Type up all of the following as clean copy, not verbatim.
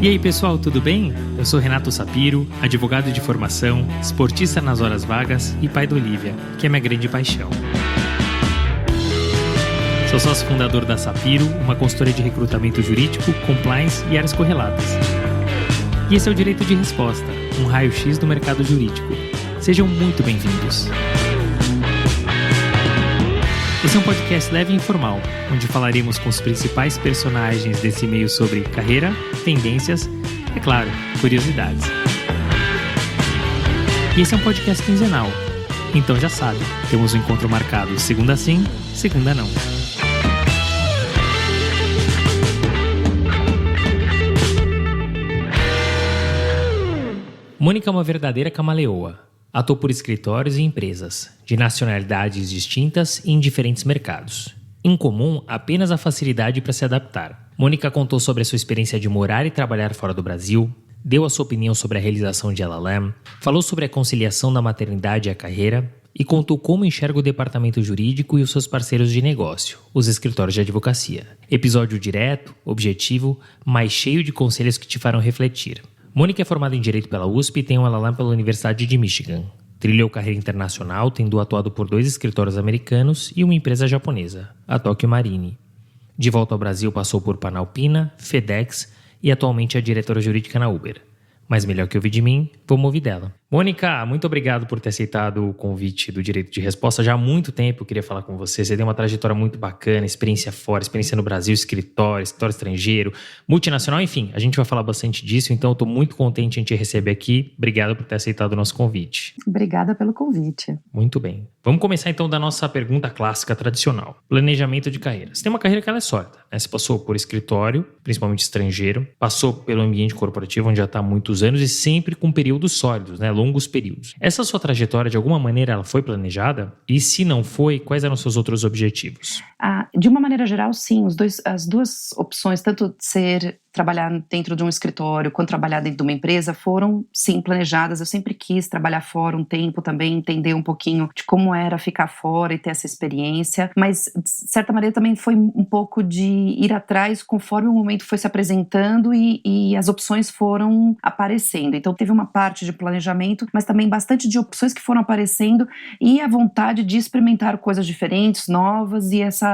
E aí pessoal, tudo bem? Eu sou Renato Sapiro, advogado de formação, esportista nas horas vagas e pai da Olivia, que é minha grande paixão. Sou sócio fundador da Sapiro, uma consultoria de recrutamento jurídico, compliance e áreas correlatas. E esse é o Direito de Resposta, um raio-x do mercado jurídico. Sejam muito bem-vindos. Esse é um podcast leve e informal, onde falaremos com os principais personagens desse meio sobre carreira, tendências e, é claro, curiosidades. E esse é um podcast quinzenal, então já sabe, temos um encontro marcado segunda sim, segunda não. Mônica é uma verdadeira camaleoa. Atuou por escritórios e empresas, de nacionalidades distintas e em diferentes mercados. Em comum, apenas a facilidade para se adaptar. Mônica contou sobre a sua experiência de morar e trabalhar fora do Brasil, deu a sua opinião sobre a realização de LLM, falou sobre a conciliação da maternidade e a carreira e contou como enxerga o departamento jurídico e os seus parceiros de negócio, os escritórios de advocacia. Episódio direto, objetivo, mas cheio de conselhos que te farão refletir. Mônica é formada em Direito pela USP e tem um LLM pela Universidade de Michigan. Trilhou carreira internacional, tendo atuado por 2 escritórios americanos e uma empresa japonesa, a Tokyo Marine. De volta ao Brasil, passou por Panalpina, FedEx e atualmente é diretora jurídica na Uber. Mas melhor que ouvir de mim, vamos ouvir dela. Mônica, muito obrigado por ter aceitado o convite do Direito de Resposta. Já há muito tempo eu queria falar com você. Você tem uma trajetória muito bacana, experiência fora, experiência no Brasil, escritório estrangeiro, multinacional, enfim. A gente vai falar bastante disso, então eu estou muito contente em te receber aqui. Obrigado por ter aceitado o nosso convite. Obrigada pelo convite. Muito bem. Vamos começar então da nossa pergunta clássica, tradicional. Planejamento de carreira. Você tem uma carreira que ela é sólida, né? Você passou por escritório, principalmente estrangeiro, passou pelo ambiente corporativo, onde já está há muitos anos e sempre com períodos sólidos, né? Longos períodos. Essa sua trajetória, de alguma maneira, ela foi planejada? E se não foi, quais eram os seus outros objetivos? De uma maneira geral, sim. As duas opções, tanto trabalhar dentro de um escritório quanto trabalhar dentro de uma empresa, foram, sim, planejadas. Eu sempre quis trabalhar fora um tempo também, entender um pouquinho de como era ficar fora e ter essa experiência. Mas, de certa maneira, também foi um pouco de ir atrás conforme o momento foi se apresentando e as opções foram aparecendo. Então, teve uma parte de planejamento, mas também bastante de opções que foram aparecendo e a vontade de experimentar coisas diferentes, novas, e essa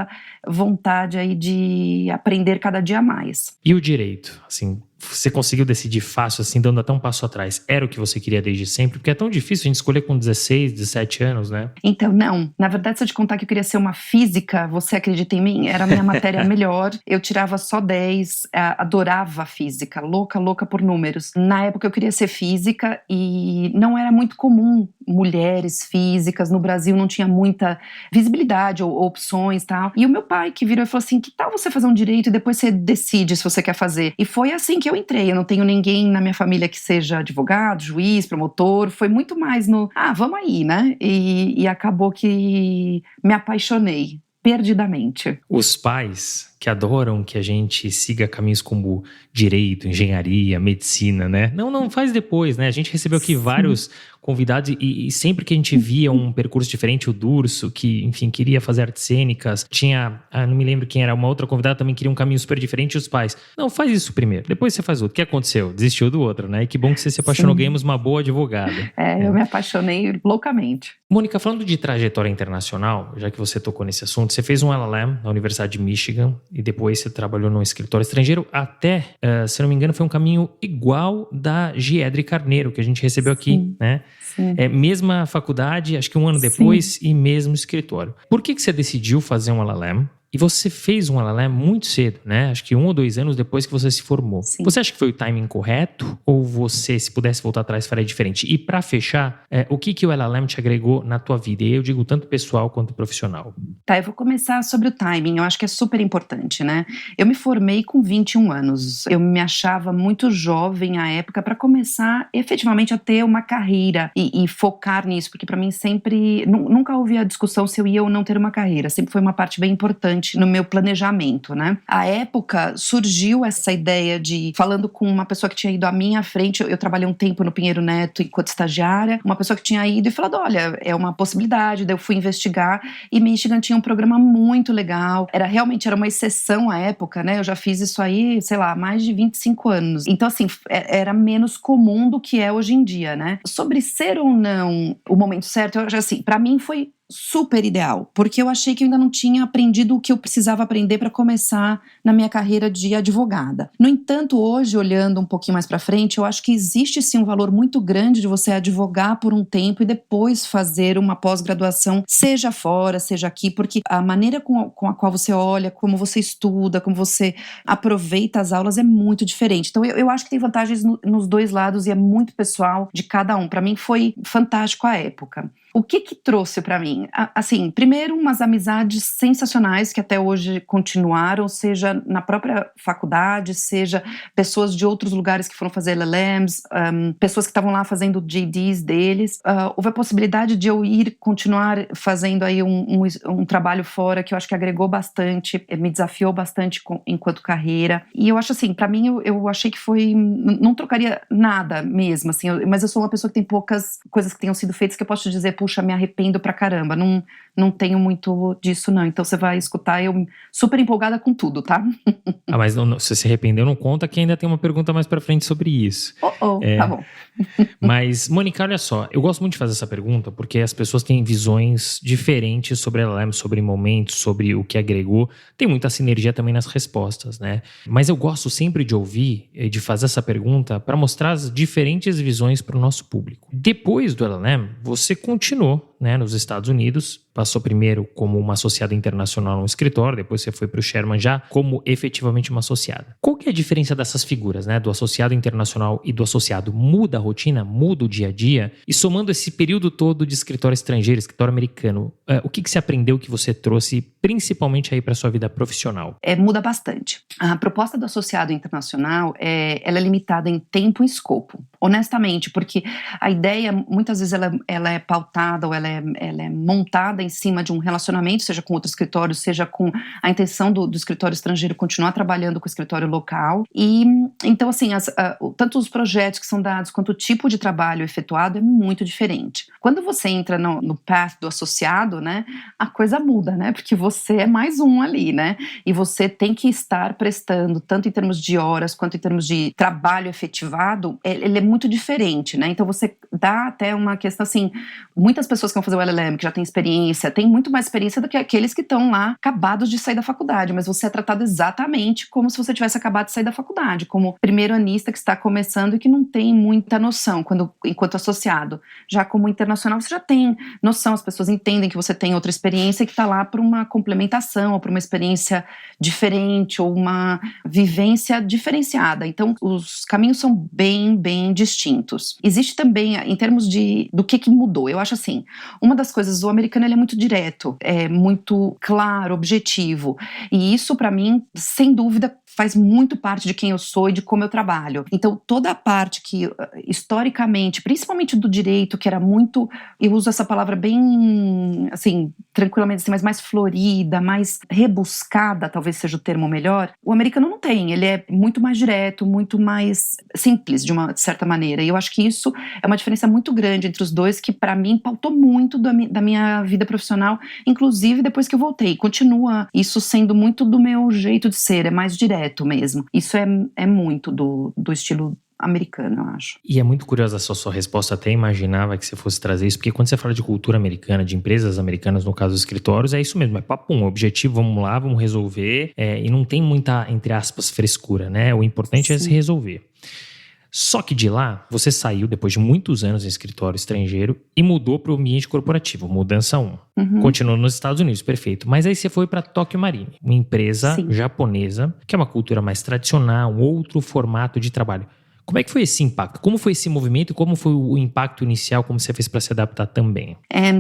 vontade aí de aprender cada dia mais. E o direito, assim, você conseguiu decidir fácil, assim, dando até um passo atrás? Era o que você queria desde sempre? Porque é tão difícil a gente escolher com 16, 17 anos, né? Então, não. Na verdade, se eu te contar que eu queria ser uma física, você acredita em mim? Era a minha matéria melhor. Eu tirava só 10, adorava física, louca por números. Na época eu queria ser física e não era muito comum mulheres físicas. No Brasil não tinha muita visibilidade ou opções e tal. E o meu pai que virou e falou assim, que tal você fazer um direito e depois você decide se você quer fazer? E foi assim que eu entrei. Eu não tenho ninguém na minha família que seja advogado, juiz, promotor. Foi muito mais vamos aí, né? E acabou que me apaixonei perdidamente. Os pais que adoram que a gente siga caminhos como direito, engenharia, medicina, né? Não, faz depois, né? A gente recebeu aqui vários convidados e sempre que a gente via um percurso diferente, o Durso, que, enfim, queria fazer artes cênicas, tinha, não me lembro quem era, uma outra convidada também queria um caminho super diferente, e os pais, não, faz isso primeiro, depois você faz outro. O que aconteceu? Desistiu do outro, né? E que bom que você se apaixonou, ganhamos uma boa advogada. Eu me apaixonei loucamente. Mônica, falando de trajetória internacional, já que você tocou nesse assunto, você fez um LLM na Universidade de Michigan e depois você trabalhou num escritório estrangeiro, até, se não me engano, foi um caminho igual da Giedre Carneiro, que a gente recebeu aqui, né? Sim. Mesma faculdade, acho que um ano depois, e mesmo escritório. Por que você decidiu fazer um LLM? E você fez um LLM muito cedo, né? Acho que 1 ou 2 anos depois que você se formou. Sim. Você acha que foi o timing correto? Ou você, se pudesse voltar atrás, faria diferente? E para fechar, o que o LLM te agregou na tua vida? E eu digo tanto pessoal quanto profissional. Tá, eu vou começar sobre o timing. Eu acho que é super importante, né? Eu me formei com 21 anos. Eu me achava muito jovem à época para começar efetivamente a ter uma carreira e focar nisso. Porque para mim sempre... Nunca houve a discussão se eu ia ou não ter uma carreira. Sempre foi uma parte bem importante importante no meu planejamento, né? À época, surgiu essa ideia de, falando com uma pessoa que tinha ido à minha frente, eu trabalhei um tempo no Pinheiro Neto enquanto estagiária, uma pessoa que tinha ido e falado, olha, é uma possibilidade, daí eu fui investigar, e Michigan tinha um programa muito legal, realmente era uma exceção à época, né? Eu já fiz isso aí, sei lá, há mais de 25 anos. Então, assim, era menos comum do que é hoje em dia, né? Sobre ser ou não o momento certo, eu acho assim, pra mim foi super ideal, porque eu achei que eu ainda não tinha aprendido o que eu precisava aprender para começar na minha carreira de advogada. No entanto, hoje, olhando um pouquinho mais para frente, eu acho que existe sim um valor muito grande de você advogar por um tempo e depois fazer uma pós-graduação, seja fora, seja aqui, porque a maneira com a qual você olha, como você estuda, como você aproveita as aulas é muito diferente. Então, eu acho que tem vantagens nos dois lados e é muito pessoal de cada um. Para mim foi fantástico a época. O que trouxe para mim? Assim, primeiro, umas amizades sensacionais que até hoje continuaram, seja na própria faculdade, seja pessoas de outros lugares que foram fazer LLMs, pessoas que estavam lá fazendo JDs deles. Houve a possibilidade de eu continuar fazendo aí um trabalho fora que eu acho que agregou bastante, me desafiou bastante enquanto carreira. E eu acho assim, para mim, eu achei que foi... Não trocaria nada mesmo, assim, mas eu sou uma pessoa que tem poucas coisas que tenham sido feitas que eu posso te dizer, puxa, me arrependo pra caramba, não tenho muito disso não, então você vai escutar eu super empolgada com tudo, tá? Mas se você se arrependeu, não conta que ainda tem uma pergunta mais pra frente sobre isso. Tá bom. Mas, Mônica, olha só, eu gosto muito de fazer essa pergunta porque as pessoas têm visões diferentes sobre LLM, sobre momentos, sobre o que agregou, tem muita sinergia também nas respostas, né? Mas eu gosto sempre de ouvir e de fazer essa pergunta para mostrar as diferentes visões para o nosso público. Depois do LLM, você continuou, né, nos Estados Unidos, passou primeiro como uma associada internacional no escritório, depois você foi para o Sherman já como efetivamente uma associada. Qual que é a diferença dessas figuras, né, do associado internacional e do associado? Muda a rotina, muda o dia a dia? E somando esse período todo de escritório estrangeiro, escritório americano, o que você aprendeu que você trouxe principalmente aí para sua vida profissional? Muda bastante. A proposta do associado internacional, ela é limitada em tempo e escopo, honestamente, porque a ideia, muitas vezes ela é pautada ou ela é montada em cima de um relacionamento, seja com outro escritório, seja com a intenção do escritório estrangeiro continuar trabalhando com o escritório local. E então, assim, tanto os projetos que são dados quanto o tipo de trabalho efetuado é muito diferente. Quando você entra no path do associado, né, a coisa muda, né, porque você é mais um ali, né, e você tem que estar prestando, tanto em termos de horas quanto em termos de trabalho efetivado, ele é muito diferente, né, então você dá até uma questão assim, muitas pessoas que vão fazer o LLM, que já têm experiência, têm muito mais experiência do que aqueles que estão lá acabados de sair da faculdade, mas você é tratado exatamente como se você tivesse acabado de sair da faculdade, como primeiro anista que está começando e que não tem muita noção enquanto associado. Já como internacional você já tem noção, as pessoas entendem que você tem outra experiência e que está lá por uma complementação ou por uma experiência diferente ou uma vivência diferenciada. Então os caminhos são bem, bem distintos. Existe também, em termos do que mudou, eu acho assim, uma das coisas, o americano ele é muito direto, é muito claro, objetivo, e isso para mim, sem dúvida, faz muito parte de quem eu sou e de como eu trabalho. Então toda a parte que historicamente, principalmente do direito, que era muito, eu uso essa palavra bem assim, tranquilamente assim, mas mais florida, mais rebuscada, talvez seja o termo melhor, o americano não tem, ele é muito mais direto, muito mais simples de uma certa maneira, e eu acho que isso é uma diferença muito grande entre os dois, que para mim pautou muito da minha vida profissional, inclusive depois que eu voltei, continua isso sendo muito do meu jeito de ser, é mais direto mesmo. Isso é muito do estilo americano, eu acho. E é muito curiosa essa sua resposta, até imaginava que você fosse trazer isso, porque quando você fala de cultura americana, de empresas americanas, no caso dos escritórios, é isso mesmo, é papum, objetivo, vamos lá, vamos resolver, e não tem muita, entre aspas, frescura, né? O importante é se resolver. Só que de lá, você saiu depois de muitos anos em escritório estrangeiro e mudou para o ambiente corporativo, mudança 1. Continuou nos Estados Unidos, perfeito. Mas aí você foi para Tokyo Marine, uma empresa japonesa, que é uma cultura mais tradicional, um outro formato de trabalho. Como é que foi esse impacto? Como foi esse movimento e como foi o impacto inicial, como você fez para se adaptar também?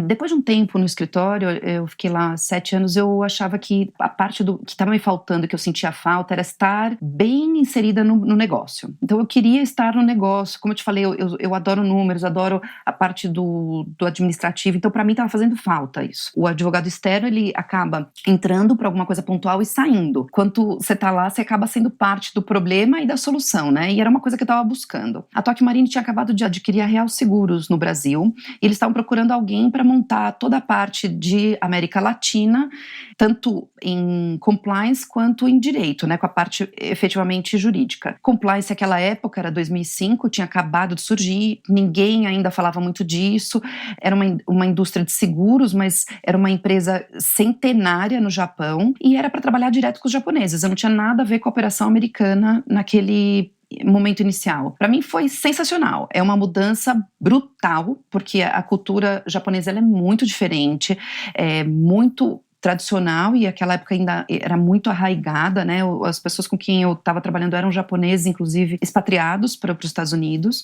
Depois de um tempo no escritório, eu fiquei lá 7 anos, eu achava que a parte que estava me faltando, que eu sentia falta, era estar bem inserida no negócio. Então eu queria estar no negócio, como eu te falei, eu adoro números, adoro a parte do administrativo, então para mim estava fazendo falta isso. O advogado externo, ele acaba entrando para alguma coisa pontual e saindo. Quando você está lá, você acaba sendo parte do problema e da solução, né? E era uma coisa que eu estava buscando. A Tokio Marine tinha acabado de adquirir a Real Seguros no Brasil, e eles estavam procurando alguém para montar toda a parte de América Latina, tanto em compliance quanto em direito, né, com a parte efetivamente jurídica. Compliance naquela época, era 2005, tinha acabado de surgir, ninguém ainda falava muito disso, era uma indústria de seguros, mas era uma empresa centenária no Japão e era para trabalhar direto com os japoneses, eu não tinha nada a ver com a operação americana naquele momento inicial. Para mim foi sensacional, é uma mudança brutal, porque a cultura japonesa ela é muito diferente, é muito tradicional e aquela época ainda era muito arraigada, né? As pessoas com quem eu estava trabalhando eram japoneses, inclusive expatriados para os Estados Unidos.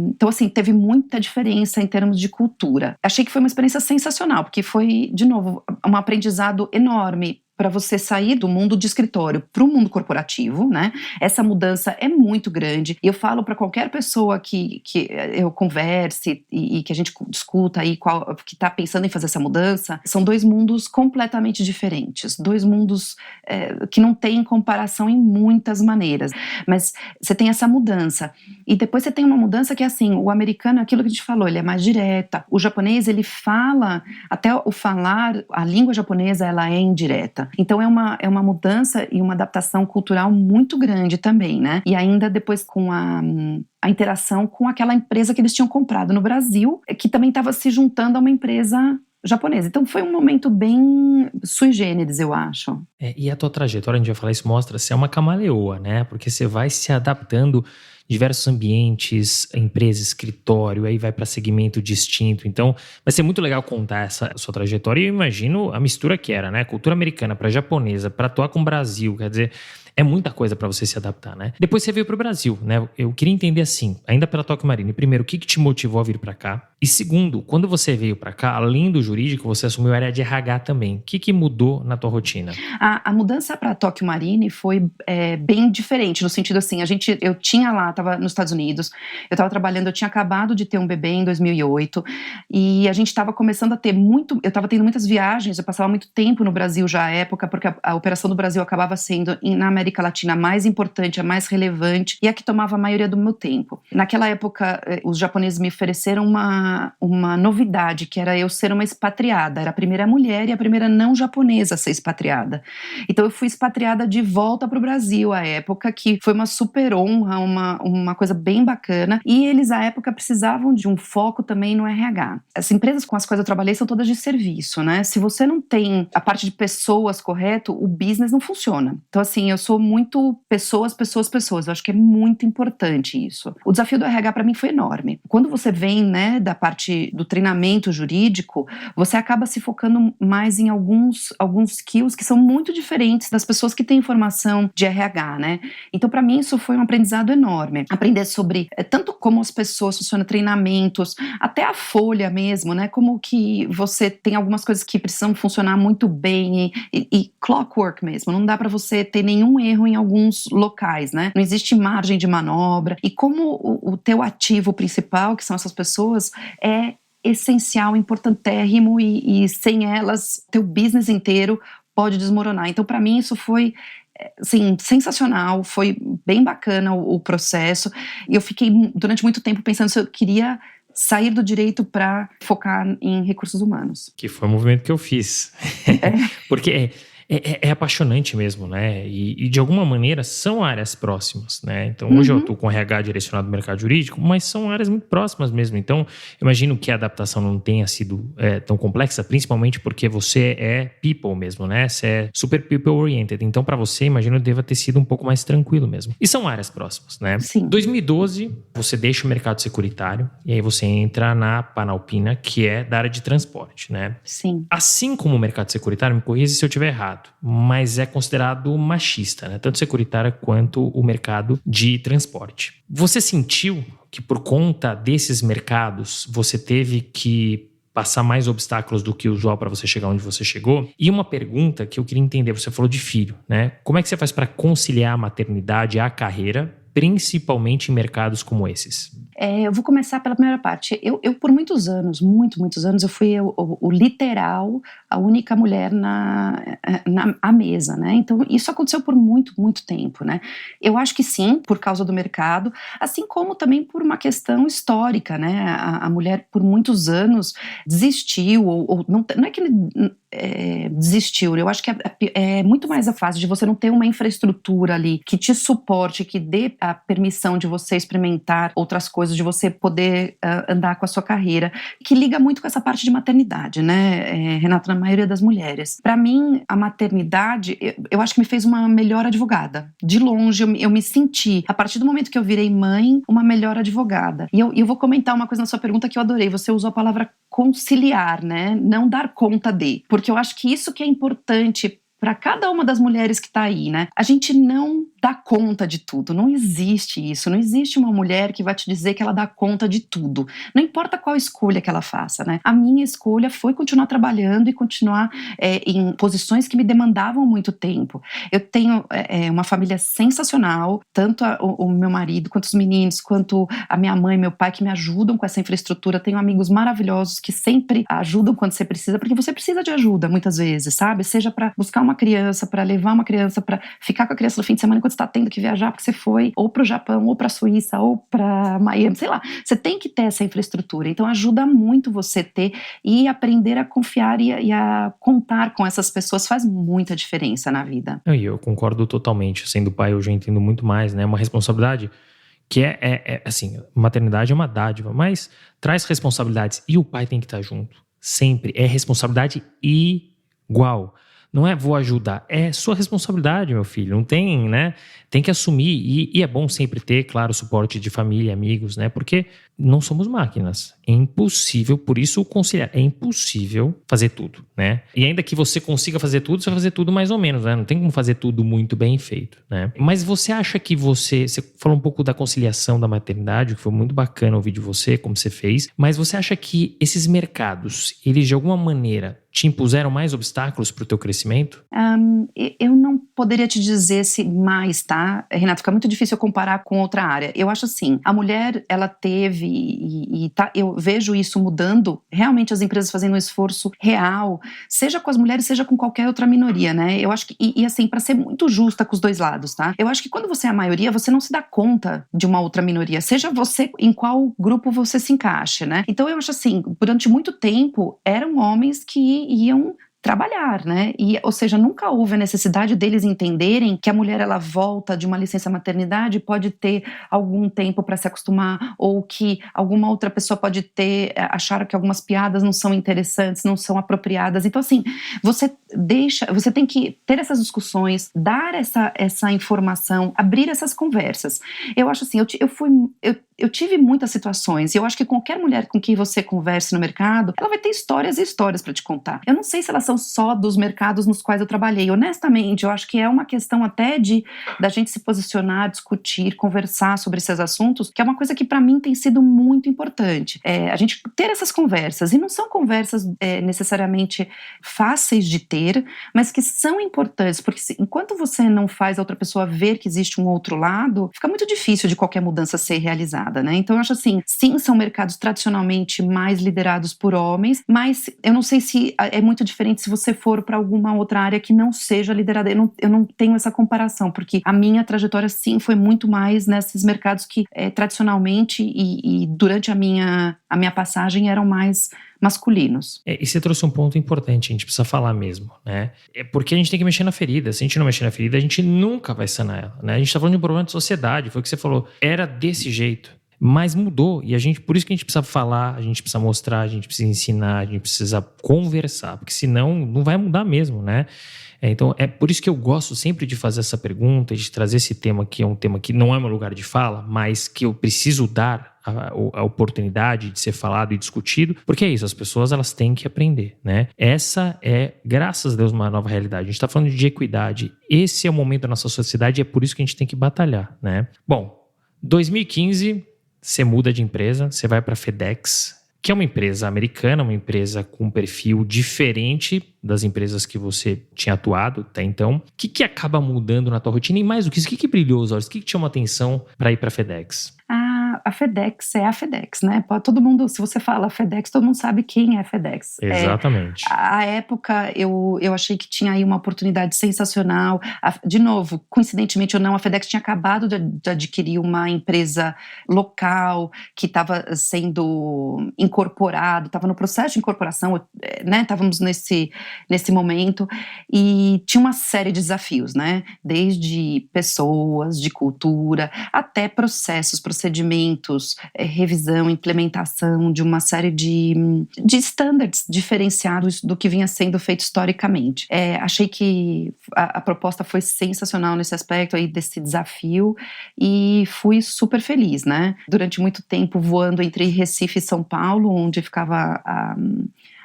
Então, assim, teve muita diferença em termos de cultura. Achei que foi uma experiência sensacional, porque foi, de novo, um aprendizado enorme para você sair do mundo de escritório para o mundo corporativo, né? Essa mudança é muito grande. E eu falo para qualquer pessoa que eu converse e que a gente discuta aí, que está pensando em fazer essa mudança, são 2 mundos completamente diferentes, 2 mundos que não têm comparação em muitas maneiras. Mas você tem essa mudança. E depois você tem uma mudança que é assim, o americano, aquilo que a gente falou, ele é mais direta. O japonês, ele fala, até o falar, a língua japonesa, ela é indireta. Então é uma mudança e uma adaptação cultural muito grande também, né? E ainda depois com a interação com aquela empresa que eles tinham comprado no Brasil, que também estava se juntando a uma empresa japonesa. Então foi um momento bem sui generis, eu acho. E a tua trajetória, a gente vai falar isso, mostra, você é uma camaleoa, né? Porque você vai se adaptando diversos ambientes, empresa, escritório, aí vai para segmento distinto. Então, vai ser muito legal contar essa sua trajetória. E eu imagino a mistura que era, né? Cultura americana para japonesa, para atuar com o Brasil, quer dizer, é muita coisa para você se adaptar, né? Depois você veio para o Brasil, né? Eu queria entender assim, ainda pela Tokio Marine, primeiro, o que te motivou a vir para cá? E segundo, quando você veio para cá, além do jurídico, você assumiu a área de RH também. O que mudou na tua rotina? A mudança para a Tokio Marine foi bem diferente, no sentido assim, eu tinha lá, estava nos Estados Unidos, eu estava trabalhando, eu tinha acabado de ter um bebê em 2008, e a gente estava começando a ter eu estava tendo muitas viagens, eu passava muito tempo no Brasil já à época, porque a operação do Brasil acabava sendo, na América Latina, a mais importante, a mais relevante, e a que tomava a maioria do meu tempo. Naquela época, os japoneses me ofereceram uma novidade, que era eu ser uma expatriada, era a primeira mulher e a primeira não japonesa a ser expatriada. Então eu fui expatriada de volta para o Brasil à época, que foi uma super honra, uma coisa bem bacana, e eles à época precisavam de um foco também no RH. As empresas com as quais eu trabalhei são todas de serviço, né? Se você não tem a parte de pessoas correto, o business não funciona. Então assim, eu sou muito pessoas, eu acho que é muito importante isso. O desafio do RH para mim foi enorme. Quando você vem, né, da parte do treinamento jurídico, você acaba se focando mais em alguns skills que são muito diferentes das pessoas que têm formação de RH, né? Então, para mim, isso foi um aprendizado enorme. Aprender sobre tanto como as pessoas funcionam, treinamentos, até a folha mesmo, né? Como que você tem algumas coisas que precisam funcionar muito bem e clockwork mesmo. Não dá para você ter nenhum erro em alguns locais, né? Não existe margem de manobra. E como o teu ativo principal, que são essas pessoas, é essencial, importantérrimo e sem elas, teu business inteiro pode desmoronar. Então, para mim, isso foi assim, sensacional, foi bem bacana o processo. E eu fiquei durante muito tempo pensando se eu queria sair do direito para focar em recursos humanos. Que foi o movimento que eu fiz. Porque é apaixonante mesmo, né? E de alguma maneira são áreas próximas, né? Então hoje eu atuo com RH direcionado no mercado jurídico, mas são áreas muito próximas mesmo. Então eu imagino que a adaptação não tenha sido tão complexa, principalmente porque você é people mesmo, né? Você é super people oriented. Então para você, imagino que deva ter sido um pouco mais tranquilo mesmo. E são áreas próximas, né? Sim. 2012, você deixa o mercado securitário e aí você entra na Panalpina, que é da área de transporte, né? Sim. Assim como o mercado securitário, me corrija se eu estiver errado, mercado, mas é considerado machista, né? Tanto securitária quanto o mercado de transporte. Você sentiu que por conta desses mercados você teve que passar mais obstáculos do que o usual para você chegar onde você chegou? E uma pergunta que eu queria entender, você falou de filho, né? Como é que você faz para conciliar a maternidade e a carreira, principalmente em mercados como esses? Eu vou começar pela primeira parte. Eu por muitos anos, muitos anos, eu fui o literal, a única mulher à mesa, né? Então, isso aconteceu por muito tempo, né? Eu acho que sim, por causa do mercado, assim como também por uma questão histórica, né? A mulher, por muitos desistiu, ou não é que desistiu. Eu acho que é muito mais a fase de você não ter uma infraestrutura ali que te suporte, que dê a permissão de você experimentar outras coisas, de você poder andar com a sua carreira, que liga muito com essa parte de maternidade, né, Renata, na maioria das mulheres. Para mim, a maternidade, eu acho que me fez uma melhor advogada. De longe, eu me senti, a partir do momento que eu virei mãe, uma melhor advogada. E eu vou comentar uma coisa na sua pergunta que eu adorei. Você usou a palavra conciliar, né? Não dar conta de. Porque eu acho que isso que é importante para cada uma das mulheres que está aí, né? A gente não dá conta de tudo, não existe isso, não existe uma mulher que vai te dizer que ela dá conta de tudo, não importa qual escolha que ela faça, né? A minha escolha foi continuar trabalhando e continuar em posições que me demandavam muito tempo. Eu tenho uma família sensacional, tanto o meu marido, quanto os meninos, quanto a minha mãe e meu pai que me ajudam com essa infraestrutura. Tenho amigos maravilhosos que sempre ajudam quando você precisa, porque você precisa de ajuda muitas vezes, sabe? Seja para buscar uma criança, para levar uma criança, para ficar com a criança no fim de semana quando você está tendo que viajar porque você foi ou para o Japão, ou para a Suíça, ou para Miami, sei lá. Você tem que ter essa infraestrutura. Então ajuda muito você ter e aprender a confiar e a contar com essas pessoas faz muita diferença na vida. Eu concordo totalmente. Sendo pai, eu já entendo muito mais, né? Uma responsabilidade que assim, maternidade é uma dádiva, mas traz responsabilidades e o pai tem que estar junto. Sempre. É responsabilidade igual. Não é vou ajudar, é sua responsabilidade, meu filho. Não tem, né? Tem que assumir. E é bom sempre ter, claro, suporte de família, amigos, né? Porque não somos máquinas. É impossível, por isso conciliar. É impossível fazer tudo, né? E ainda que você consiga fazer tudo, você vai fazer tudo mais ou menos, né? Não tem como fazer tudo muito bem feito, né? Mas você acha que você falou um pouco da conciliação da maternidade, que foi muito bacana ouvir de você, como você fez, mas você acha que esses mercados, eles de alguma maneira te impuseram mais obstáculos para o teu crescimento? Eu não poderia te dizer se mais, tá? Renato, fica muito difícil eu comparar com outra área. Eu acho assim, a mulher, ela teve eu vejo isso mudando, realmente as empresas fazendo um esforço real, seja com as mulheres, seja com qualquer outra minoria, né? Eu acho que, e assim, para ser muito justa com os dois lados, tá? Eu acho que quando você é a maioria, você não se dá conta de uma outra minoria, seja você em qual grupo você se encaixe, né? Então eu acho assim, durante muito tempo, eram homens que iam trabalhar, né? Ou seja, nunca houve a necessidade deles entenderem que a mulher, ela volta de uma licença maternidade, pode ter algum tempo para se acostumar, ou que alguma outra pessoa pode achar que algumas piadas não são interessantes, não são apropriadas. Então, assim, você tem que ter essas discussões, dar essa informação, abrir essas conversas. Eu acho assim, eu tive muitas situações, e eu acho que qualquer mulher com quem você converse no mercado, ela vai ter histórias e histórias para te contar. Eu não sei se elas são só dos mercados nos quais eu trabalhei. Honestamente, eu acho que é uma questão até da gente se posicionar, discutir, conversar sobre esses assuntos, que é uma coisa que para mim tem sido muito importante. A gente ter essas conversas, e não são conversas necessariamente fáceis de ter, mas que são importantes, porque enquanto você não faz a outra pessoa ver que existe um outro lado, fica muito difícil de qualquer mudança ser realizada, né? Então eu acho assim, sim, são mercados tradicionalmente mais liderados por homens, mas eu não sei se é muito diferente se você for para alguma outra área que não seja liderada. Eu não tenho essa comparação, porque a minha trajetória sim foi muito mais nesses mercados que tradicionalmente e durante a minha passagem eram mais masculinos. E você trouxe um ponto importante, a gente precisa falar mesmo, né? É porque a gente tem que mexer na ferida. Se a gente não mexer na ferida, a gente nunca vai sanar ela, né? A gente tá falando de um problema de sociedade, foi o que você falou. Era desse jeito. Mas mudou e por isso que a gente precisa falar, a gente precisa mostrar, a gente precisa ensinar, a gente precisa conversar, porque senão não vai mudar mesmo, né? Então, é por isso que eu gosto sempre de fazer essa pergunta, de trazer esse tema que é um tema que não é meu lugar de fala, mas que eu preciso dar a oportunidade de ser falado e discutido, porque é isso, as pessoas elas têm que aprender, né? Essa é, graças a Deus, uma nova realidade. A gente está falando de equidade, esse é o momento da nossa sociedade e é por isso que a gente tem que batalhar, né? Bom, 2015, você muda de empresa, você vai para a FedEx, que é uma empresa americana, uma empresa com um perfil diferente das empresas que você tinha atuado até então. O que acaba mudando na tua rotina? E mais do que isso, o que brilhou os olhos? O que te chamou a atenção para ir para a FedEx? A FedEx é a FedEx, né? Todo mundo, se você fala FedEx, todo mundo sabe quem é a FedEx. Exatamente. À época, eu achei que tinha aí uma oportunidade sensacional. De novo, coincidentemente ou não, a FedEx tinha acabado de adquirir uma empresa local que estava sendo incorporado, estava no processo de incorporação, né? Estávamos nesse momento e tinha uma série de desafios, né? Desde pessoas, de cultura, até processos, procedimentos, revisão, implementação de uma série de standards diferenciados do que vinha sendo feito historicamente. Achei que a proposta foi sensacional nesse aspecto aí desse desafio e fui super feliz, né? Durante muito tempo voando entre Recife e São Paulo, onde ficava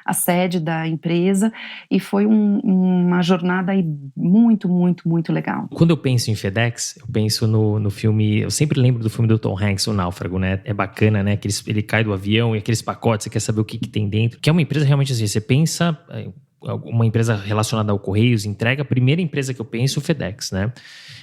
a sede da empresa, e foi uma jornada aí muito, muito, muito legal. Quando eu penso em FedEx, eu penso no filme, eu sempre lembro do filme do Tom Hanks, O Náufrago, né? É bacana, né? Ele cai do avião e aqueles pacotes, você quer saber o que tem dentro, que é uma empresa realmente assim, você pensa, uma empresa relacionada ao Correios, entrega, a primeira empresa que eu penso, o FedEx, né?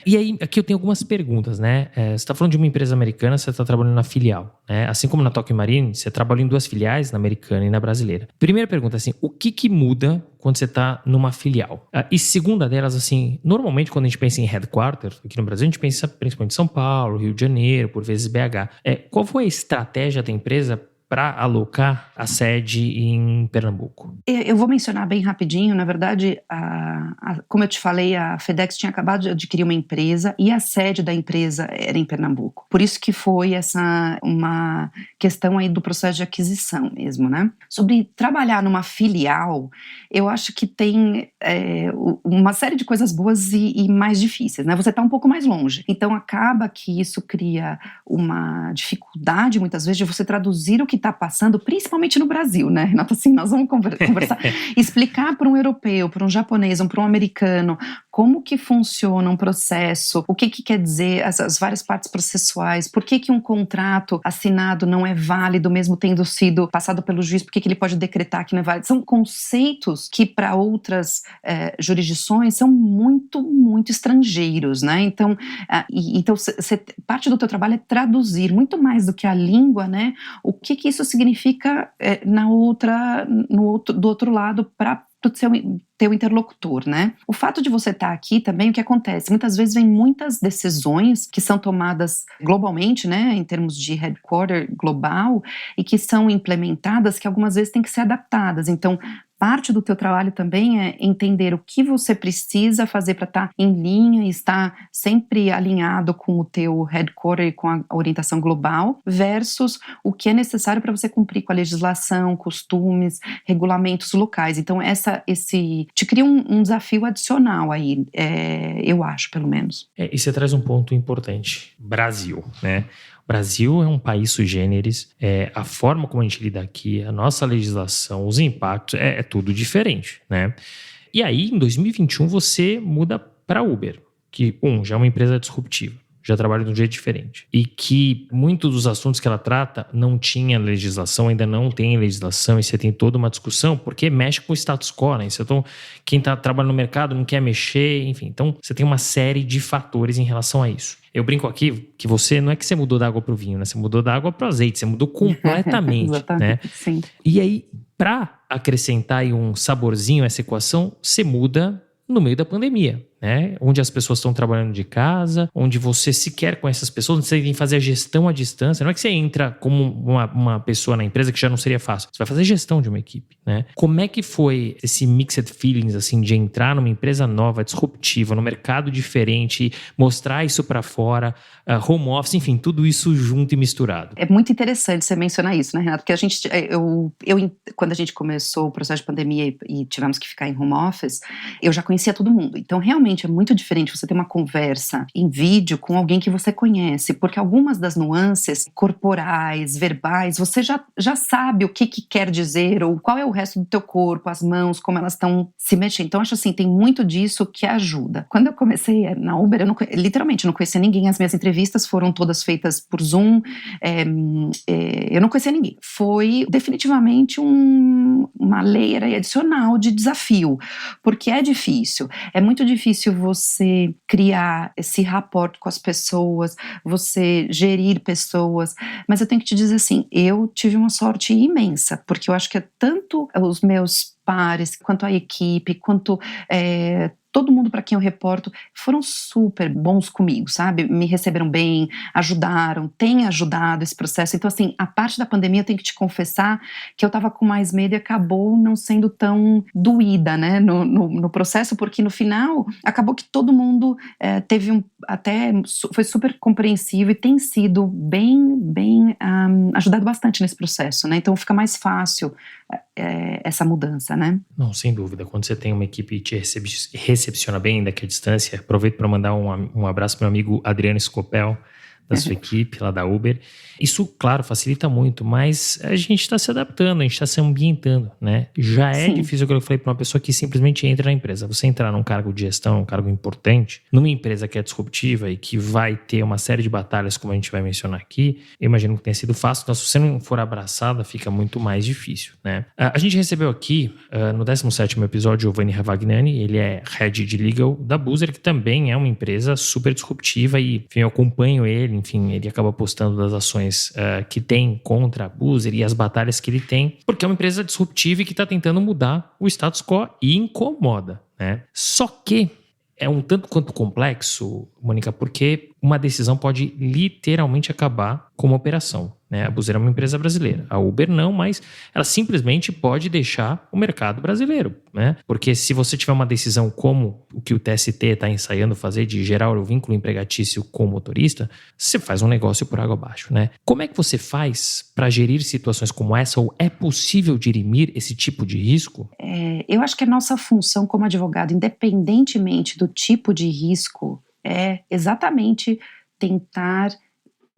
E aí, aqui eu tenho algumas perguntas, né? Você está falando de uma empresa americana, você está trabalhando na filial, né? Assim como na Tokyo Marine, você trabalha em 2 filiais, na americana e na brasileira. Primeira pergunta, assim, o que muda quando você está numa filial? E segunda delas, assim, normalmente quando a gente pensa em headquarter, aqui no Brasil, a gente pensa principalmente em São Paulo, Rio de Janeiro, por vezes BH. Qual foi a estratégia da empresa para alocar a sede em Pernambuco? Eu vou mencionar bem rapidinho, na verdade, como eu te falei, a FedEx tinha acabado de adquirir uma empresa e a sede da empresa era em Pernambuco. Por isso que foi uma questão aí do processo de aquisição mesmo, né? Sobre trabalhar numa filial, eu acho que tem uma série de coisas boas e mais difíceis, né? Você está um pouco mais longe. Então acaba que isso cria uma dificuldade, muitas vezes, de você traduzir o que está passando, principalmente no Brasil, né, Renato? Assim, nós vamos conversar, explicar para um europeu, para um japonês, para um americano, como que funciona um processo, o que quer dizer as várias partes processuais, por que um contrato assinado não é válido, mesmo tendo sido passado pelo juiz, por que ele pode decretar que não é válido. São conceitos que para outras jurisdições são muito, muito estrangeiros, né? Então, parte do teu trabalho é traduzir, muito mais do que a língua, né? O que isso significa do outro lado para o teu interlocutor, né? O fato de você estar aqui também, o que acontece? Muitas vezes vem muitas decisões que são tomadas globalmente, né? Em termos de headquarter global, e que são implementadas, que algumas vezes têm que ser adaptadas. Então, parte do teu trabalho também é entender o que você precisa fazer para estar em linha e estar sempre alinhado com o teu headquarter e com a orientação global, versus o que é necessário para você cumprir com a legislação, costumes, regulamentos locais. Então, te cria um desafio adicional aí, eu acho, pelo menos. E você traz um ponto importante, Brasil, né? O Brasil é um país sui generis, a forma como a gente lida aqui, a nossa legislação, os impactos, é tudo diferente, né? E aí, em 2021, você muda para Uber, que, já é uma empresa disruptiva, já trabalha de um jeito diferente. E que muitos dos assuntos que ela trata não tinha legislação, ainda não tem legislação, e você tem toda uma discussão, porque mexe com o status quo, né? Então, quem trabalha no mercado não quer mexer, enfim. Então, você tem uma série de fatores em relação a isso. Eu brinco aqui que não é que você mudou da água para o vinho, né? Você mudou da água para o azeite, você mudou completamente, né? Sim. E aí, para acrescentar aí um saborzinho a essa equação, você muda no meio da pandemia. né? Onde as pessoas estão trabalhando de casa, onde você sequer conhece as pessoas, onde você tem que fazer a gestão à distância. Não é que você entra como uma pessoa na empresa, que já não seria fácil. Você vai fazer gestão de uma equipe, né? Como é que foi esse mixed feelings, assim, de entrar numa empresa nova, disruptiva, no mercado diferente, mostrar isso para fora, home office, enfim, tudo isso junto e misturado? É muito interessante você mencionar isso, né, Renato? Porque quando a gente começou o processo de pandemia e tivemos que ficar em home office, eu já conhecia todo mundo. Então, realmente, é muito diferente você ter uma conversa em vídeo com alguém que você conhece, porque algumas das nuances corporais, verbais, você já sabe o que quer dizer, ou qual é o resto do teu corpo, as mãos, como elas estão se mexendo. Então, acho assim, tem muito disso que ajuda. Quando eu comecei na Uber, eu literalmente não conhecia ninguém. As minhas entrevistas foram todas feitas por Zoom. Eu não conhecia ninguém. Foi definitivamente uma layer adicional de desafio, porque é difícil. É muito difícil você criar esse rapport com as pessoas, você gerir pessoas, mas eu tenho que te dizer assim, eu tive uma sorte imensa, porque eu acho que tanto os meus pares, quanto a equipe, quanto todo mundo para quem eu reporto, foram super bons comigo, sabe? Me receberam bem, ajudaram, têm ajudado esse processo. Então, assim, a parte da pandemia, eu tenho que te confessar que eu estava com mais medo e acabou não sendo tão doída, né, no processo, porque no final, acabou que todo mundo foi super compreensivo e tem sido bem ajudado bastante nesse processo, né? Então, fica mais fácil essa mudança, né? Não, sem dúvida. Quando você tem uma equipe que te recepciona bem daqui à distância, aproveito para mandar um abraço para o meu amigo Adriano Scopel, da sua equipe lá da Uber. Isso, claro, facilita muito, mas a gente está se adaptando, a gente está se ambientando, né? Já é difícil, o que eu falei, para uma pessoa que simplesmente entra na empresa. Você entrar num cargo de gestão, um cargo importante, numa empresa que é disruptiva e que vai ter uma série de batalhas, como a gente vai mencionar aqui, eu imagino que tenha sido fácil. Então, se você não for abraçada, fica muito mais difícil, né? A gente recebeu aqui, no 17º episódio, o Giovanni Ravagnani. Ele é Head de Legal da Boozer, que também é uma empresa super disruptiva e, enfim, eu acompanho ele. Enfim, ele acaba postando das ações que tem contra a Boozer e as batalhas que ele tem, porque é uma empresa disruptiva e que está tentando mudar o status quo e incomoda, né? Só que é um tanto quanto complexo, Mônica, porque uma decisão pode literalmente acabar com uma operação, né? A Boozer é uma empresa brasileira, a Uber não, mas ela simplesmente pode deixar o mercado brasileiro, né? Porque se você tiver uma decisão como o que o TST está ensaiando fazer, de gerar o vínculo empregatício com o motorista, você faz um negócio por água abaixo, né? Como é que você faz para gerir situações como essa, ou é possível dirimir esse tipo de risco? Eu acho que a nossa função como advogado, independentemente do tipo de risco, é exatamente tentar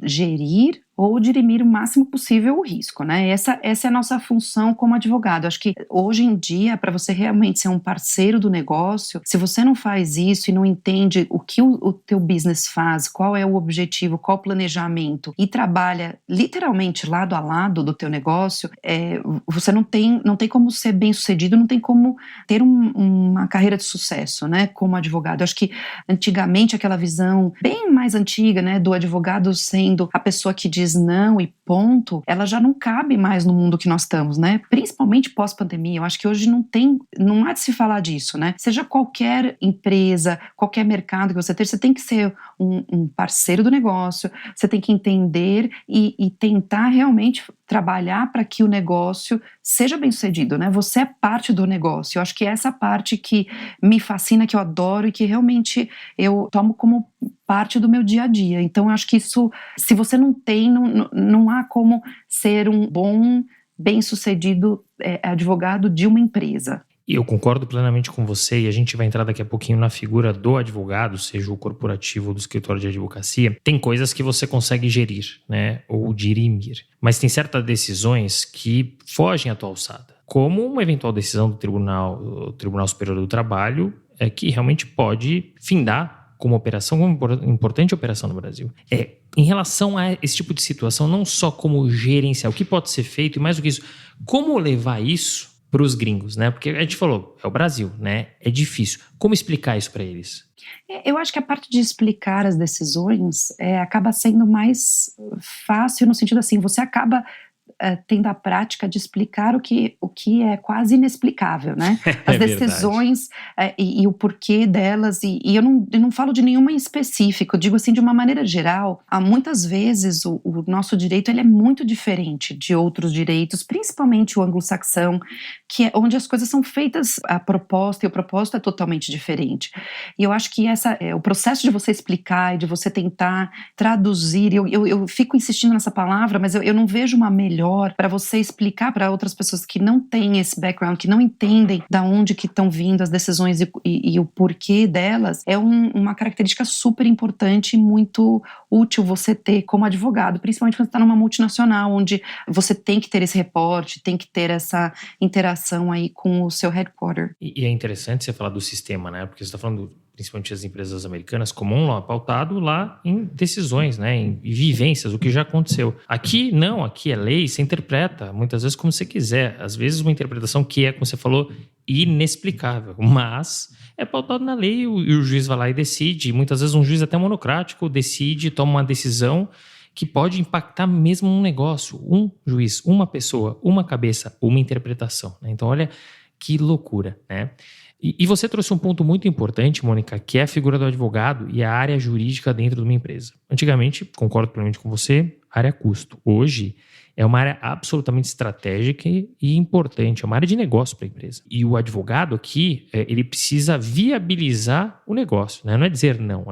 gerir ou dirimir o máximo possível o risco, né? Essa é a nossa função como advogado. Acho que hoje em dia, para você realmente ser um parceiro do negócio, se você não faz isso e não entende o que o teu business faz, qual é o objetivo, qual o planejamento, e trabalha literalmente lado a lado do teu negócio, você não tem como ser bem sucedido, não tem como ter uma carreira de sucesso, né, como advogado. Acho que antigamente aquela visão bem mais antiga, né, do advogado sendo a pessoa que diz não e ponto, ela já não cabe mais no mundo que nós estamos, né? Principalmente pós-pandemia. Eu acho que hoje não há de se falar disso, né? Seja qualquer empresa, qualquer mercado que você tenha, você tem que ser um parceiro do negócio, você tem que entender e tentar realmente trabalhar para que o negócio seja bem sucedido, né? Você é parte do negócio. Eu acho que é essa parte que me fascina, que eu adoro e que realmente eu tomo como parte do meu dia a dia. Então, eu acho que isso, se você não tem, não há como ser um bom, bem-sucedido advogado de uma empresa. E eu concordo plenamente com você, e a gente vai entrar daqui a pouquinho na figura do advogado, seja o corporativo ou do escritório de advocacia. Tem coisas que você consegue gerir, né, ou dirimir, mas tem certas decisões que fogem à tua alçada, como uma eventual decisão do Tribunal Superior do Trabalho, que realmente pode findar como operação, como importante operação no Brasil. Em relação a esse tipo de situação, não só como gerenciar, o que pode ser feito, e mais do que isso, como levar isso para os gringos, né? Porque a gente falou, é o Brasil, né? É difícil. Como explicar isso para eles? Eu acho que a parte de explicar as decisões acaba sendo mais fácil no sentido assim, você acaba tendo a prática de explicar o que é quase inexplicável, né? As decisões e o porquê delas, e eu não falo de nenhuma em específico, eu digo assim de uma maneira geral. Muitas vezes o nosso direito ele é muito diferente de outros direitos, principalmente o anglo-saxão, que é onde as coisas são feitas a proposta, e o propósito é totalmente diferente. E eu acho que o processo de você explicar e de você tentar traduzir, eu fico insistindo nessa palavra, mas eu não vejo uma melhor para você explicar para outras pessoas que não têm esse background, que não entendem da onde que estão vindo as decisões e o porquê delas. É uma característica super importante e muito útil você ter como advogado, principalmente quando você está numa multinacional, onde você tem que ter esse reporte, tem que ter essa interação aí com o seu headquarter. E é interessante você falar do sistema, né? Porque você está falando principalmente das empresas americanas, comum lá, pautado lá em decisões, né? Em vivências, o que já aconteceu. Aqui não, aqui é lei, você interpreta muitas vezes como você quiser. Às vezes uma interpretação que é, como você falou, inexplicável, mas é pautado na lei e o juiz vai lá e decide. Muitas vezes um juiz até monocrático decide, toma uma decisão que pode impactar mesmo um negócio. Um juiz, uma pessoa, uma cabeça, uma interpretação, né? Então olha que loucura, né? E você trouxe um ponto muito importante, Mônica, que é a figura do advogado e a área jurídica dentro de uma empresa. Antigamente, concordo plenamente com você, área custo. Hoje, é uma área absolutamente estratégica e importante, é uma área de negócio para a empresa. E o advogado aqui, ele precisa viabilizar o negócio, né? Não é dizer não,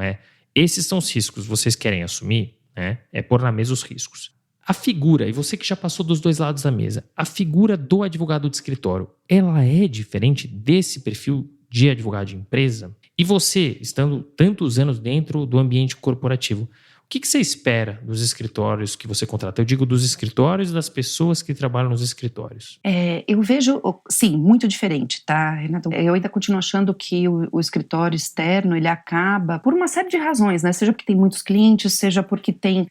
esses são os riscos, vocês querem assumir, né? É pôr na mesa os riscos. A figura, e você que já passou dos dois lados da mesa, a figura do advogado de escritório, ela é diferente desse perfil de advogado de empresa? E você, estando tantos anos dentro do ambiente corporativo, o que você espera dos escritórios que você contrata? Eu digo dos escritórios e das pessoas que trabalham nos escritórios. Eu vejo, sim, muito diferente, tá, Renato? Eu ainda continuo achando que o escritório externo, ele acaba, por uma série de razões, né? Seja porque tem muitos clientes, seja porque tem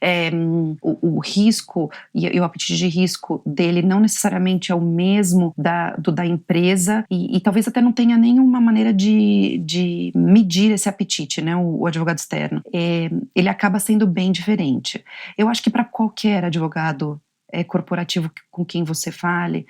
o risco e o apetite de risco dele não necessariamente é o mesmo da empresa e talvez até não tenha nenhuma maneira de medir esse apetite, né? O advogado externo. Ele acaba sendo bem diferente. Eu acho que para qualquer advogado corporativo com quem você fale,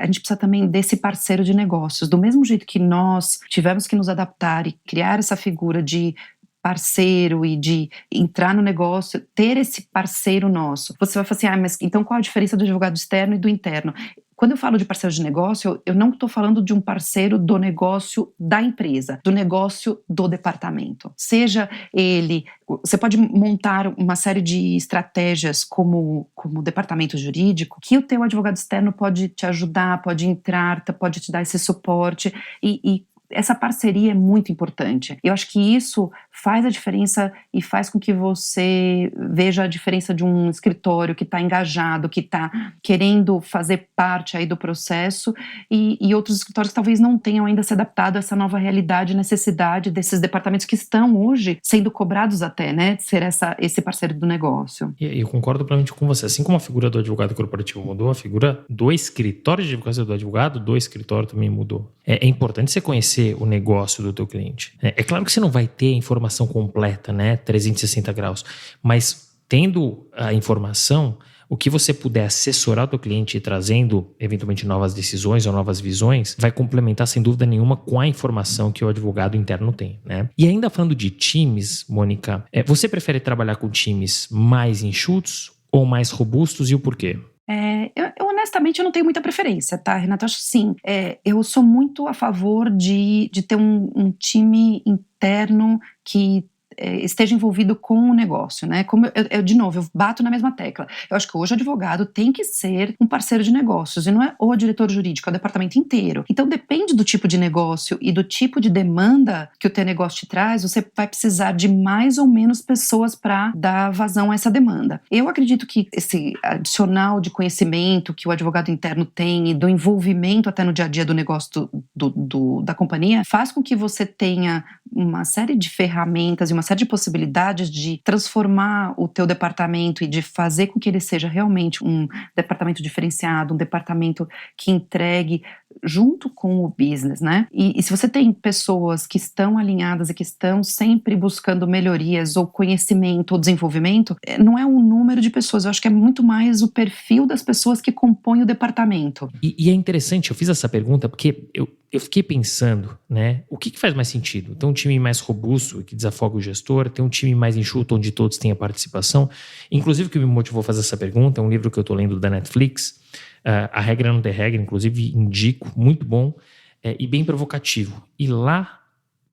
a gente precisa também desse parceiro de negócios. Do mesmo jeito que nós tivemos que nos adaptar e criar essa figura de parceiro e de entrar no negócio, ter esse parceiro nosso. Você vai falar assim, mas então qual a diferença do advogado externo e do interno? Quando eu falo de parceiro de negócio, eu não estou falando de um parceiro do negócio da empresa, do negócio do departamento. Seja ele, você pode montar uma série de estratégias como departamento jurídico, que o teu advogado externo pode te ajudar, pode entrar, pode te dar esse suporte e essa parceria é muito importante. Eu acho que isso faz a diferença e faz com que você veja a diferença de um escritório que está engajado, que está querendo fazer parte aí do processo e outros escritórios que talvez não tenham ainda se adaptado a essa nova realidade, necessidade desses departamentos que estão hoje sendo cobrados até, né, de ser esse parceiro do negócio. E eu concordo plenamente com você. Assim como a figura do advogado corporativo mudou, a figura do escritório de advocacia do advogado, do escritório também mudou. É importante você conhecer o negócio do teu cliente. É claro que você não vai ter a informação completa, né, 360 graus, mas tendo a informação, o que você puder assessorar o teu cliente trazendo, eventualmente, novas decisões ou novas visões, vai complementar, sem dúvida nenhuma, com a informação que o advogado interno tem, né? E ainda falando de times, Mônica, você prefere trabalhar com times mais enxutos ou mais robustos e o porquê? Eu honestamente eu não tenho muita preferência, tá, Renato? Acho que sim, eu sou muito a favor de ter um time interno que esteja envolvido com o negócio, né? Como de novo, eu bato na mesma tecla. Eu acho que hoje o advogado tem que ser um parceiro de negócios e não é o diretor jurídico, é o departamento inteiro. Então depende do tipo de negócio e do tipo de demanda que o teu negócio te traz, você vai precisar de mais ou menos pessoas para dar vazão a essa demanda. Eu acredito que esse adicional de conhecimento que o advogado interno tem e do envolvimento até no dia a dia do negócio da companhia faz com que você tenha uma série de ferramentas e uma série de possibilidades de transformar o teu departamento e de fazer com que ele seja realmente um departamento diferenciado, um departamento que entregue junto com o business, né? E se você tem pessoas que estão alinhadas e que estão sempre buscando melhorias ou conhecimento ou desenvolvimento, não é um número de pessoas, eu acho que é muito mais o perfil das pessoas que compõem o departamento. E é interessante, eu fiz essa pergunta porque eu fiquei pensando, né, o que faz mais sentido? Ter um time mais robusto, que desafoga o gestor, ter um time mais enxuto, onde todos têm a participação. Inclusive, o que me motivou a fazer essa pergunta é um livro que eu estou lendo da Netflix, A Regra Não Ter Regra, inclusive indico, muito bom e bem provocativo. E lá,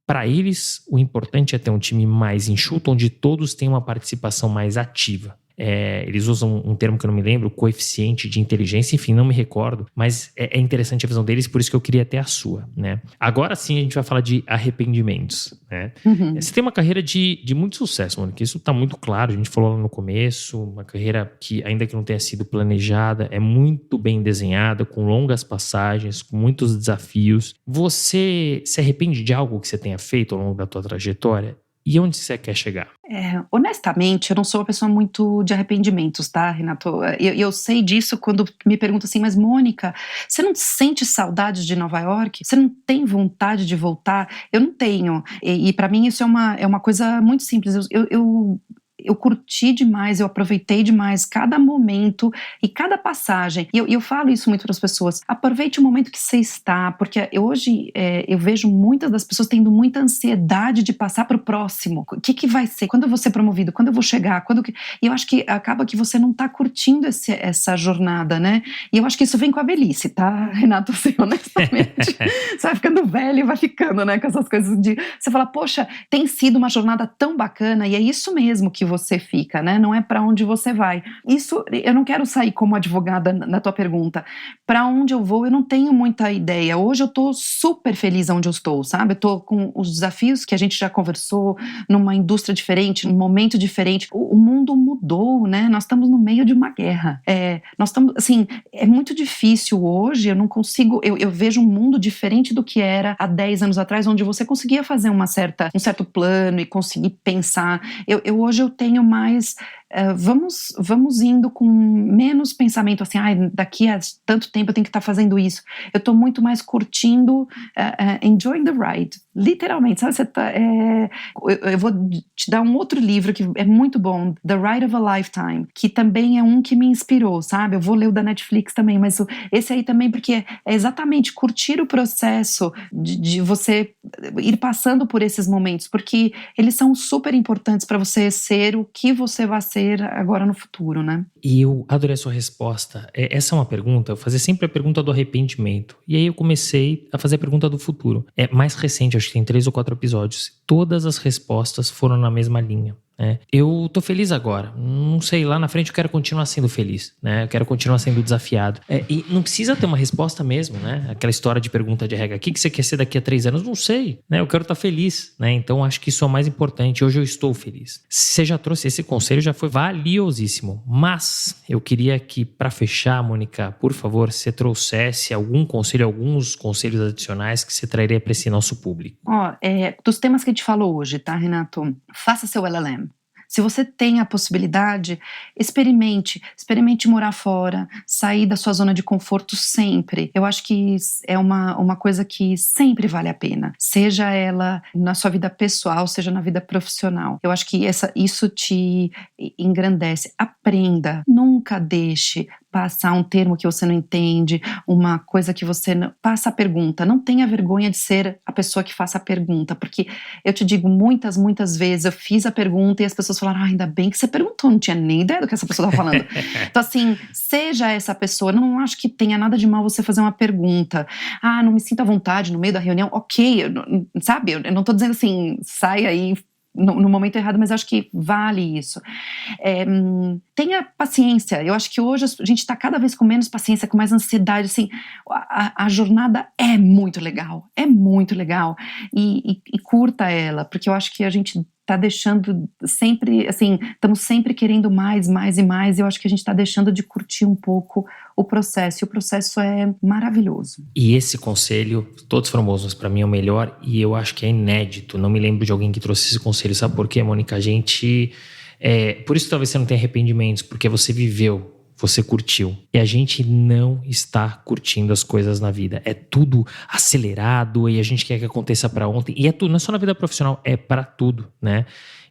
para eles, o importante é ter um time mais enxuto, onde todos têm uma participação mais ativa. Eles usam um termo que eu não me lembro, coeficiente de inteligência, enfim, não me recordo, mas é interessante a visão deles, por isso que eu queria ter a sua, né? Agora sim a gente vai falar de arrependimentos, né? Você tem uma carreira de muito sucesso, Mônica, isso tá muito claro, a gente falou lá no começo, uma carreira que, ainda que não tenha sido planejada, é muito bem desenhada, com longas passagens, com muitos desafios. Você se arrepende de algo que você tenha feito ao longo da tua trajetória? E onde você quer chegar? Honestamente, eu não sou uma pessoa muito de arrependimentos, tá, Renato? Eu sei disso quando me perguntam assim, mas Mônica, você não sente saudade de Nova York? Você não tem vontade de voltar? Eu não tenho. E para mim isso é uma coisa muito simples. Eu curti demais, eu aproveitei demais cada momento e cada passagem. E eu falo isso muito para as pessoas. Aproveite o momento que você está, porque hoje eu vejo muitas das pessoas tendo muita ansiedade de passar para o próximo. O que vai ser? Quando eu vou ser promovido? Quando eu vou chegar? E eu acho que acaba que você não está curtindo essa jornada, né? E eu acho que isso vem com a velhice, tá, Renato? Assim, honestamente. Você vai ficando velho e vai ficando, né? Com essas coisas de... Você fala, poxa, tem sido uma jornada tão bacana e é isso mesmo que você fica, né? Não é para onde você vai. Isso, eu não quero sair como advogada na tua pergunta. Para onde eu vou, eu não tenho muita ideia. Hoje eu tô super feliz onde eu estou, sabe? Eu tô com os desafios que a gente já conversou, numa indústria diferente, num momento diferente. O mundo mudou, né? Nós estamos no meio de uma guerra. Nós estamos, assim, é muito difícil hoje, eu não consigo, eu vejo um mundo diferente do que era há 10 anos atrás, onde você conseguia fazer um certo plano e conseguir pensar. Hoje eu tenho mais, vamos indo com menos pensamento assim, daqui a tanto tempo eu tenho que estar fazendo isso. Eu estou muito mais curtindo, enjoying the ride, literalmente, sabe? Eu vou te dar um outro livro que é muito bom, The Ride of a Lifetime, que também é um que me inspirou, sabe? Eu vou ler o da Netflix também, mas esse aí também, porque é exatamente curtir o processo de você ir passando por esses momentos, porque eles são super importantes para você ser o que você vai ser agora no futuro, né? E eu adorei a sua resposta. Essa é uma pergunta, eu fazia sempre a pergunta do arrependimento. E aí eu comecei a fazer a pergunta do futuro. É mais recente, acho que tem 3 ou 4 episódios. Todas as respostas foram na mesma linha. Eu tô feliz agora, não sei, lá na frente eu quero continuar sendo feliz, né? Eu quero continuar sendo desafiado. E não precisa ter uma resposta mesmo, né? Aquela história de pergunta de regra, o que você quer ser daqui a 3 anos? Não sei, né? Eu quero estar feliz, né? Então acho que isso é o mais importante, hoje eu estou feliz. Você já trouxe esse conselho, já foi valiosíssimo, mas eu queria que, para fechar, Mônica, por favor, você trouxesse algum conselho, alguns conselhos adicionais que você traria para esse nosso público. Dos temas que a gente falou hoje, tá, Renato? Faça seu LLM. Se você tem a possibilidade, experimente morar fora, sair da sua zona de conforto sempre. Eu acho que é uma coisa que sempre vale a pena, seja ela na sua vida pessoal, seja na vida profissional. Eu acho que isso te engrandece. Aprenda, nunca deixe passar um termo que você não entende, uma coisa que você não... Faça a pergunta, não tenha vergonha de ser a pessoa que faça a pergunta, porque eu te digo, muitas vezes eu fiz a pergunta e as pessoas falaram, ainda bem que você perguntou, não tinha nem ideia do que essa pessoa estava falando. Então assim, seja essa pessoa, não acho que tenha nada de mal você fazer uma pergunta, não me sinto à vontade no meio da reunião, ok, sabe, eu não tô dizendo assim, sai aí no momento errado, mas eu acho que vale isso. Tenha paciência. Eu acho que hoje a gente está cada vez com menos paciência, com mais ansiedade. Assim, a jornada é muito legal e curta ela, porque eu acho que a gente está deixando sempre, assim, estamos sempre querendo mais e mais, e eu acho que a gente está deixando de curtir um pouco o processo, e o processo é maravilhoso. E esse conselho, todos foram bons, mas para mim é o melhor, e eu acho que é inédito, não me lembro de alguém que trouxe esse conselho, sabe por quê, Mônica? A gente, por isso talvez você não tenha arrependimentos, porque você viveu você curtiu. E a gente não está curtindo as coisas na vida. É tudo acelerado e a gente quer que aconteça para ontem. E é tudo, não é só na vida profissional, é para tudo, né?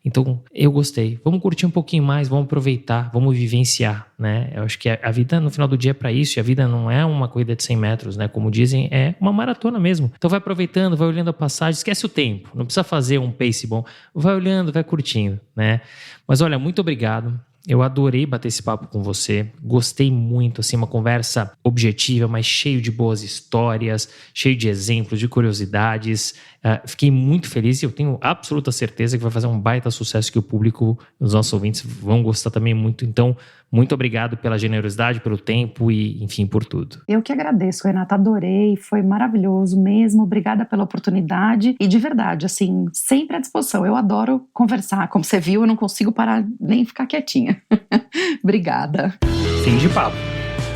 Então, eu gostei. Vamos curtir um pouquinho mais, vamos aproveitar, vamos vivenciar, né? Eu acho que a vida, no final do dia, é para isso. E a vida não é uma corrida de 100 metros, né? Como dizem, é uma maratona mesmo. Então, vai aproveitando, vai olhando a passagem, esquece o tempo. Não precisa fazer um pace bom. Vai olhando, vai curtindo, né? Mas, olha, muito obrigado. Eu adorei bater esse papo com você, gostei muito, assim, uma conversa objetiva, mas cheio de boas histórias, cheio de exemplos, de curiosidades. Fiquei muito feliz e eu tenho absoluta certeza que vai fazer um baita sucesso que o público, os nossos ouvintes vão gostar também muito. Então, muito obrigado pela generosidade, pelo tempo e, enfim, por tudo. Eu que agradeço, Renato, adorei, foi maravilhoso mesmo, obrigada pela oportunidade e de verdade, assim, sempre à disposição, eu adoro conversar, como você viu, eu não consigo parar nem ficar quietinha. Obrigada. Fim de papo.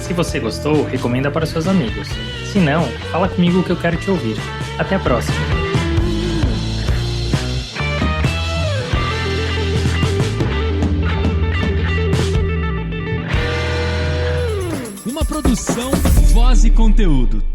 Se você gostou, recomenda para seus amigos. Se não, fala comigo que eu quero te ouvir. Até a próxima. Uma produção, voz e conteúdo.